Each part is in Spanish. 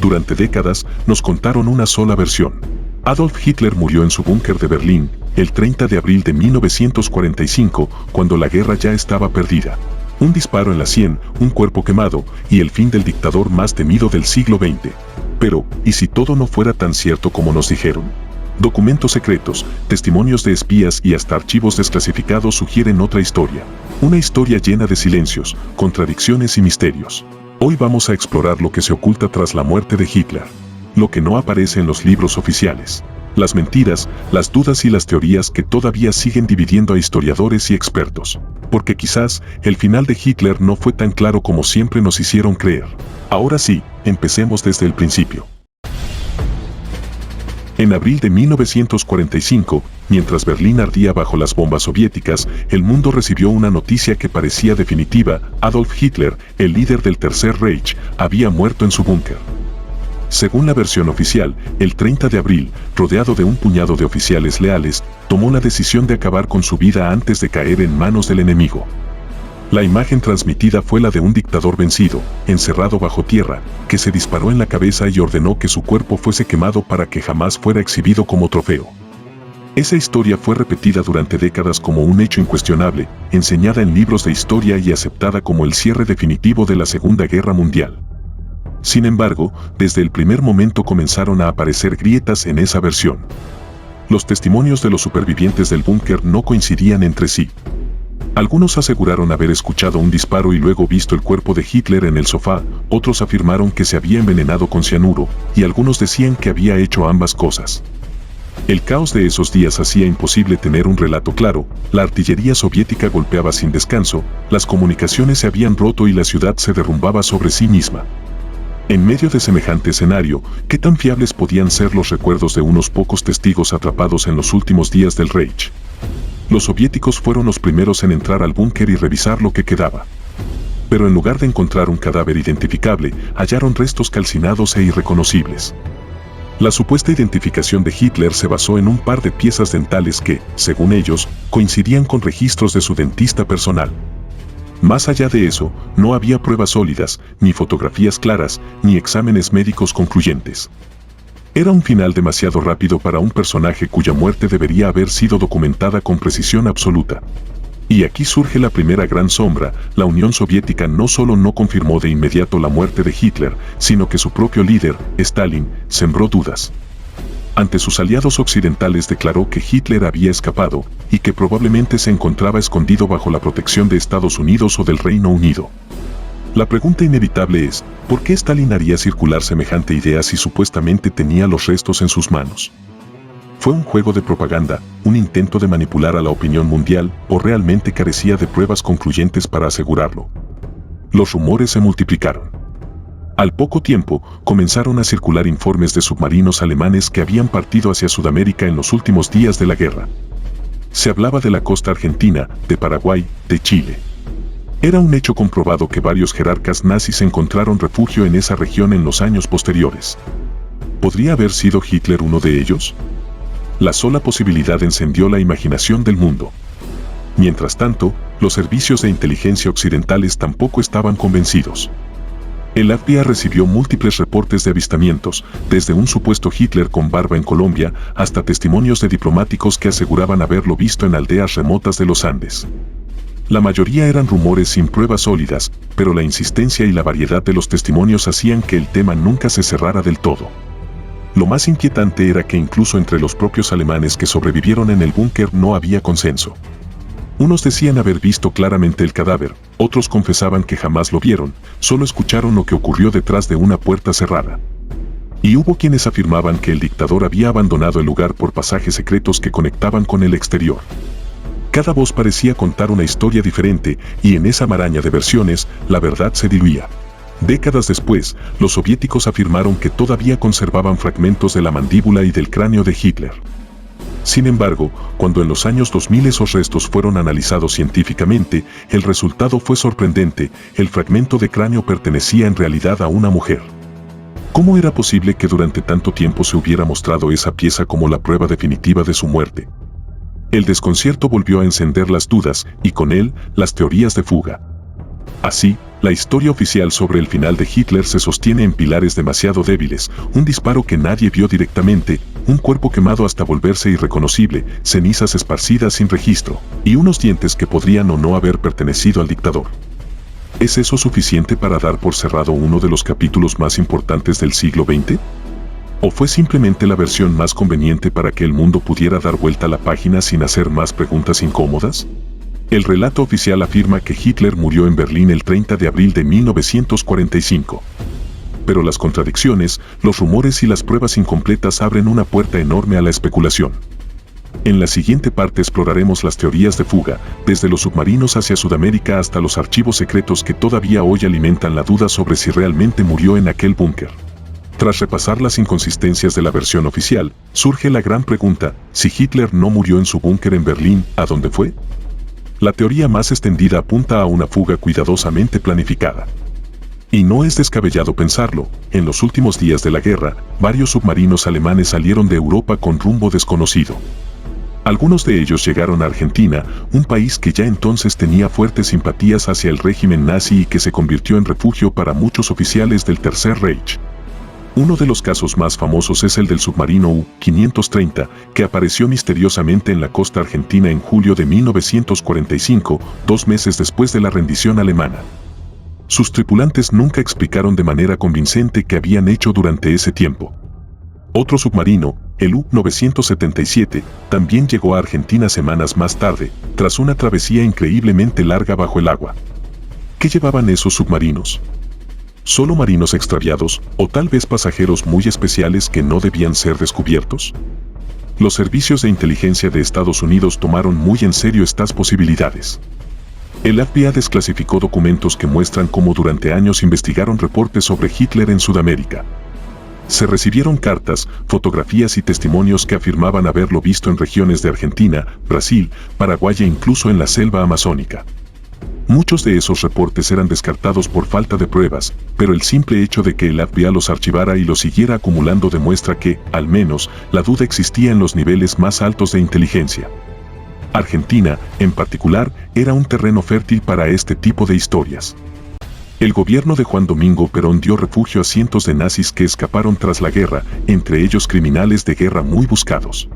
Durante décadas nos contaron una sola versión. Adolf Hitler murió en su búnker de Berlín el 30 de abril de 1945, cuando la guerra ya estaba perdida. Un disparo en la sien, un cuerpo quemado y el fin del dictador más temido del siglo XX. Pero, ¿y si todo no fuera tan cierto como nos dijeron? Documentos secretos, testimonios de espías y hasta archivos desclasificados sugieren otra historia. Una historia llena de silencios, contradicciones y misterios. Hoy vamos a explorar lo que se oculta tras la muerte de Hitler. Lo que no aparece en los libros oficiales. Las mentiras, las dudas y las teorías que todavía siguen dividiendo a historiadores y expertos. Porque quizás el final de Hitler no fue tan claro como siempre nos hicieron creer. Ahora sí, empecemos desde el principio. En abril de 1945, mientras Berlín ardía bajo las bombas soviéticas, el mundo recibió una noticia que parecía definitiva: Adolf Hitler, el líder del Tercer Reich, había muerto en su búnker. Según la versión oficial, el 30 de abril, rodeado de un puñado de oficiales leales, tomó la decisión de acabar con su vida antes de caer en manos del enemigo. La imagen transmitida fue la de un dictador vencido, encerrado bajo tierra, que se disparó en la cabeza y ordenó que su cuerpo fuese quemado para que jamás fuera exhibido como trofeo. Esa historia fue repetida durante décadas como un hecho incuestionable, enseñada en libros de historia y aceptada como el cierre definitivo de la Segunda Guerra Mundial. Sin embargo, desde el primer momento comenzaron a aparecer grietas en esa versión. Los testimonios de los supervivientes del búnker no coincidían entre sí. Algunos aseguraron haber escuchado un disparo y luego visto el cuerpo de Hitler en el sofá, otros afirmaron que se había envenenado con cianuro, y algunos decían que había hecho ambas cosas. El caos de esos días hacía imposible tener un relato claro. La artillería soviética golpeaba sin descanso, las comunicaciones se habían roto y la ciudad se derrumbaba sobre sí misma. En medio de semejante escenario, ¿qué tan fiables podían ser los recuerdos de unos pocos testigos atrapados en los últimos días del Reich? Los soviéticos fueron los primeros en entrar al búnker y revisar lo que quedaba. Pero en lugar de encontrar un cadáver identificable, hallaron restos calcinados e irreconocibles. La supuesta identificación de Hitler se basó en un par de piezas dentales que, según ellos, coincidían con registros de su dentista personal. Más allá de eso, no había pruebas sólidas, ni fotografías claras, ni exámenes médicos concluyentes. Era un final demasiado rápido para un personaje cuya muerte debería haber sido documentada con precisión absoluta. Y aquí surge la primera gran sombra: la Unión Soviética no solo no confirmó de inmediato la muerte de Hitler, sino que su propio líder, Stalin, sembró dudas. Ante sus aliados occidentales declaró que Hitler había escapado, y que probablemente se encontraba escondido bajo la protección de Estados Unidos o del Reino Unido. La pregunta inevitable es, ¿por qué Stalin haría circular semejante idea si supuestamente tenía los restos en sus manos? ¿Fue un juego de propaganda, un intento de manipular a la opinión mundial, o realmente carecía de pruebas concluyentes para asegurarlo? Los rumores se multiplicaron. Al poco tiempo, comenzaron a circular informes de submarinos alemanes que habían partido hacia Sudamérica en los últimos días de la guerra. Se hablaba de la costa argentina, de Paraguay, de Chile. Era un hecho comprobado que varios jerarcas nazis encontraron refugio en esa región en los años posteriores. ¿Podría haber sido Hitler uno de ellos? La sola posibilidad encendió la imaginación del mundo. Mientras tanto, los servicios de inteligencia occidentales tampoco estaban convencidos. El FBI recibió múltiples reportes de avistamientos, desde un supuesto Hitler con barba en Colombia, hasta testimonios de diplomáticos que aseguraban haberlo visto en aldeas remotas de los Andes. La mayoría eran rumores sin pruebas sólidas, pero la insistencia y la variedad de los testimonios hacían que el tema nunca se cerrara del todo. Lo más inquietante era que incluso entre los propios alemanes que sobrevivieron en el búnker no había consenso. Unos decían haber visto claramente el cadáver, otros confesaban que jamás lo vieron, solo escucharon lo que ocurrió detrás de una puerta cerrada. Y hubo quienes afirmaban que el dictador había abandonado el lugar por pasajes secretos que conectaban con el exterior. Cada voz parecía contar una historia diferente, y en esa maraña de versiones, la verdad se diluía. Décadas después, los soviéticos afirmaron que todavía conservaban fragmentos de la mandíbula y del cráneo de Hitler. Sin embargo, cuando en los años 2000 esos restos fueron analizados científicamente, el resultado fue sorprendente: el fragmento de cráneo pertenecía en realidad a una mujer. ¿Cómo era posible que durante tanto tiempo se hubiera mostrado esa pieza como la prueba definitiva de su muerte? El desconcierto volvió a encender las dudas, y con él, las teorías de fuga. Así, La historia oficial sobre el final de Hitler se sostiene en pilares demasiado débiles, un disparo que nadie vio directamente, un cuerpo quemado hasta volverse irreconocible, cenizas esparcidas sin registro, y unos dientes que podrían o no haber pertenecido al dictador. ¿Es eso suficiente para dar por cerrado uno de los capítulos más importantes del siglo XX? ¿O fue simplemente la versión más conveniente para que el mundo pudiera dar vuelta a la página sin hacer más preguntas incómodas? El relato oficial afirma que Hitler murió en Berlín el 30 de abril de 1945. Pero las contradicciones, los rumores y las pruebas incompletas abren una puerta enorme a la especulación. En la siguiente parte exploraremos las teorías de fuga, desde los submarinos hacia Sudamérica hasta los archivos secretos que todavía hoy alimentan la duda sobre si realmente murió en aquel búnker. Tras repasar las inconsistencias de la versión oficial, surge la gran pregunta: si Hitler no murió en su búnker en Berlín, ¿a dónde fue? La teoría más extendida apunta a una fuga cuidadosamente planificada. Y no es descabellado pensarlo, en los últimos días de la guerra, varios submarinos alemanes salieron de Europa con rumbo desconocido. Algunos de ellos llegaron a Argentina, un país que ya entonces tenía fuertes simpatías hacia el régimen nazi y que se convirtió en refugio para muchos oficiales del Tercer Reich. Uno de los casos más famosos es el del submarino U-530, que apareció misteriosamente en la costa argentina en julio de 1945, 2 meses después de la rendición alemana. Sus tripulantes nunca explicaron de manera convincente qué habían hecho durante ese tiempo. Otro submarino, el U-977, también llegó a Argentina semanas más tarde, tras una travesía increíblemente larga bajo el agua. ¿Qué llevaban esos submarinos? ¿Solo marinos extraviados, o tal vez pasajeros muy especiales que no debían ser descubiertos? Los servicios de inteligencia de Estados Unidos tomaron muy en serio estas posibilidades. El FBI desclasificó documentos que muestran cómo durante años investigaron reportes sobre Hitler en Sudamérica. Se recibieron cartas, fotografías y testimonios que afirmaban haberlo visto en regiones de Argentina, Brasil, Paraguay e incluso en la selva amazónica. Muchos de esos reportes eran descartados por falta de pruebas, pero el simple hecho de que el FBI los archivara y los siguiera acumulando demuestra que, al menos, la duda existía en los niveles más altos de inteligencia. Argentina, en particular, era un terreno fértil para este tipo de historias. El gobierno de Juan Domingo Perón dio refugio a cientos de nazis que escaparon tras la guerra, entre ellos criminales de guerra muy buscados.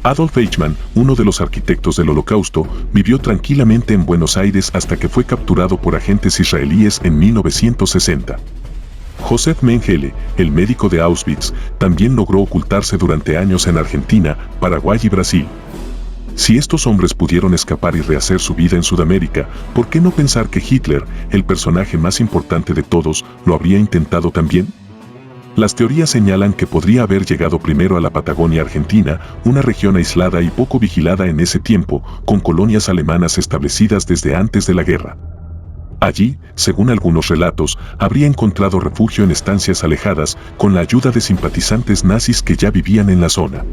Adolf Eichmann, uno de los arquitectos del Holocausto, vivió tranquilamente en Buenos Aires hasta que fue capturado por agentes israelíes en 1960. Josef Mengele, el médico de Auschwitz, también logró ocultarse durante años en Argentina, Paraguay y Brasil. Si estos hombres pudieron escapar y rehacer su vida en Sudamérica, ¿por qué no pensar que Hitler, el personaje más importante de todos, lo habría intentado también? Las teorías señalan que podría haber llegado primero a la Patagonia Argentina, una región aislada y poco vigilada en ese tiempo, con colonias alemanas establecidas desde antes de la guerra. Allí, según algunos relatos, habría encontrado refugio en estancias alejadas, con la ayuda de simpatizantes nazis que ya vivían en la zona.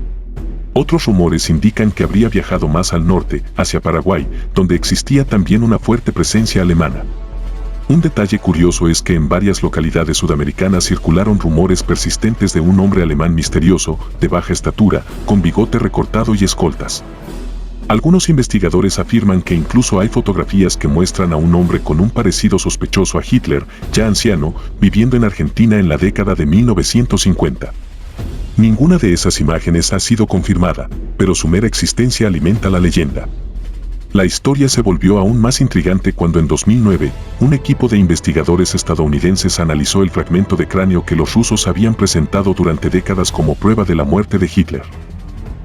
Otros rumores indican que habría viajado más al norte, hacia Paraguay, donde existía también una fuerte presencia alemana. Un detalle curioso es que en varias localidades sudamericanas circularon rumores persistentes de un hombre alemán misterioso, de baja estatura, con bigote recortado y escoltas. Algunos investigadores afirman que incluso hay fotografías que muestran a un hombre con un parecido sospechoso a Hitler, ya anciano, viviendo en Argentina en la década de 1950. Ninguna de esas imágenes ha sido confirmada, pero su mera existencia alimenta la leyenda. La historia se volvió aún más intrigante cuando en 2009, un equipo de investigadores estadounidenses analizó el fragmento de cráneo que los rusos habían presentado durante décadas como prueba de la muerte de Hitler.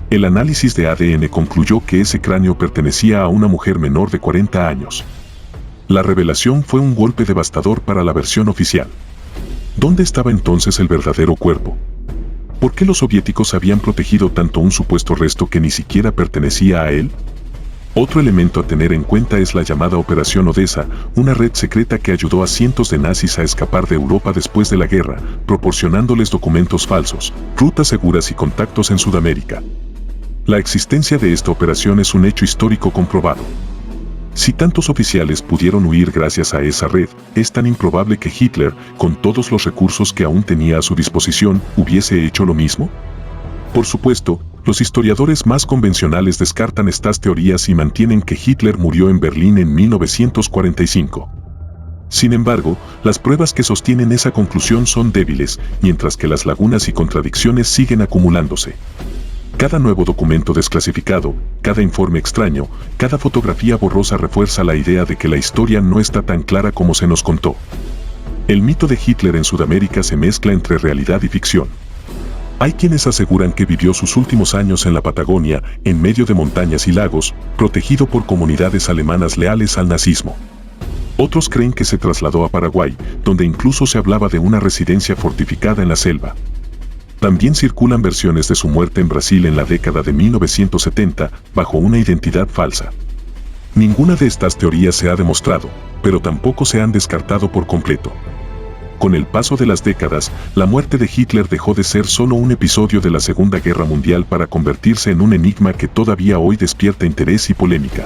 El análisis de ADN concluyó que ese cráneo pertenecía a una mujer menor de 40 años. La revelación fue un golpe devastador para la versión oficial. ¿Dónde estaba entonces el verdadero cuerpo? ¿Por qué los soviéticos habían protegido tanto un supuesto resto que ni siquiera pertenecía a él? Otro elemento a tener en cuenta es la llamada Operación Odessa, una red secreta que ayudó a cientos de nazis a escapar de Europa después de la guerra, proporcionándoles documentos falsos, rutas seguras y contactos en Sudamérica. La existencia de esta operación es un hecho histórico comprobado. Si tantos oficiales pudieron huir gracias a esa red, es tan improbable que Hitler, con todos los recursos que aún tenía a su disposición, hubiese hecho lo mismo. Por supuesto, los historiadores más convencionales descartan estas teorías y mantienen que Hitler murió en Berlín en 1945. Sin embargo, las pruebas que sostienen esa conclusión son débiles, mientras que las lagunas y contradicciones siguen acumulándose. Cada nuevo documento desclasificado, cada informe extraño, cada fotografía borrosa refuerza la idea de que la historia no está tan clara como se nos contó. El mito de Hitler en Sudamérica se mezcla entre realidad y ficción. Hay quienes aseguran que vivió sus últimos años en la Patagonia, en medio de montañas y lagos, protegido por comunidades alemanas leales al nazismo. Otros creen que se trasladó a Paraguay, donde incluso se hablaba de una residencia fortificada en la selva. También circulan versiones de su muerte en Brasil en la década de 1970, bajo una identidad falsa. Ninguna de estas teorías se ha demostrado, pero tampoco se han descartado por completo. Con el paso de las décadas, la muerte de Hitler dejó de ser solo un episodio de la Segunda Guerra Mundial para convertirse en un enigma que todavía hoy despierta interés y polémica.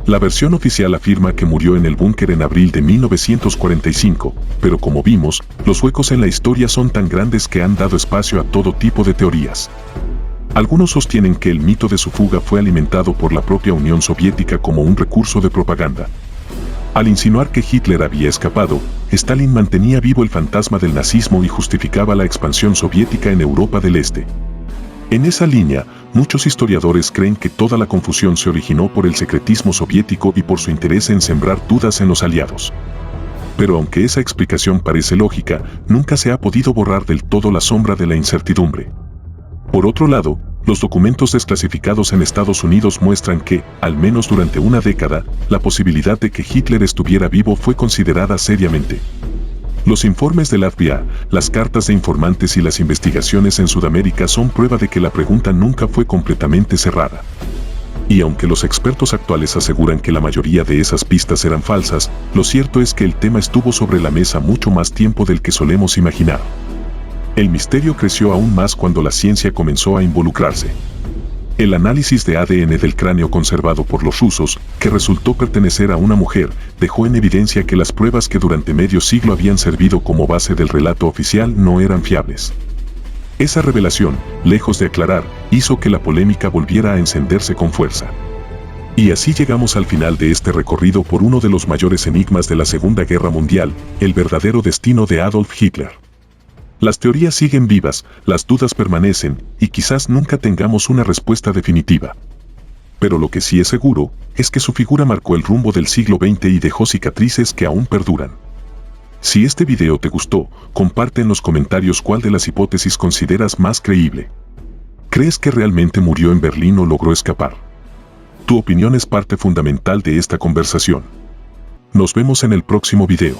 La versión oficial afirma que murió en el búnker en abril de 1945, pero como vimos, los huecos en la historia son tan grandes que han dado espacio a todo tipo de teorías. Algunos sostienen que el mito de su fuga fue alimentado por la propia Unión Soviética como un recurso de propaganda. Al insinuar que Hitler había escapado, Stalin mantenía vivo el fantasma del nazismo y justificaba la expansión soviética en Europa del Este. En esa línea, muchos historiadores creen que toda la confusión se originó por el secretismo soviético y por su interés en sembrar dudas en los aliados. Pero aunque esa explicación parece lógica, nunca se ha podido borrar del todo la sombra de la incertidumbre. Por otro lado, los documentos desclasificados en Estados Unidos muestran que, al menos durante una década, la posibilidad de que Hitler estuviera vivo fue considerada seriamente. Los informes del FBI, las cartas de informantes y las investigaciones en Sudamérica son prueba de que la pregunta nunca fue completamente cerrada. Y aunque los expertos actuales aseguran que la mayoría de esas pistas eran falsas, lo cierto es que el tema estuvo sobre la mesa mucho más tiempo del que solemos imaginar. El misterio creció aún más cuando la ciencia comenzó a involucrarse. El análisis de ADN del cráneo conservado por los rusos, que resultó pertenecer a una mujer, dejó en evidencia que las pruebas que durante medio siglo habían servido como base del relato oficial no eran fiables. Esa revelación, lejos de aclarar, hizo que la polémica volviera a encenderse con fuerza. Y así llegamos al final de este recorrido por uno de los mayores enigmas de la Segunda Guerra Mundial, el verdadero destino de Adolf Hitler. Las teorías siguen vivas, las dudas permanecen, y quizás nunca tengamos una respuesta definitiva. Pero lo que sí es seguro, es que su figura marcó el rumbo del siglo XX y dejó cicatrices que aún perduran. Si este video te gustó, comparte en los comentarios cuál de las hipótesis consideras más creíble. ¿Crees que realmente murió en Berlín o logró escapar? Tu opinión es parte fundamental de esta conversación. Nos vemos en el próximo video.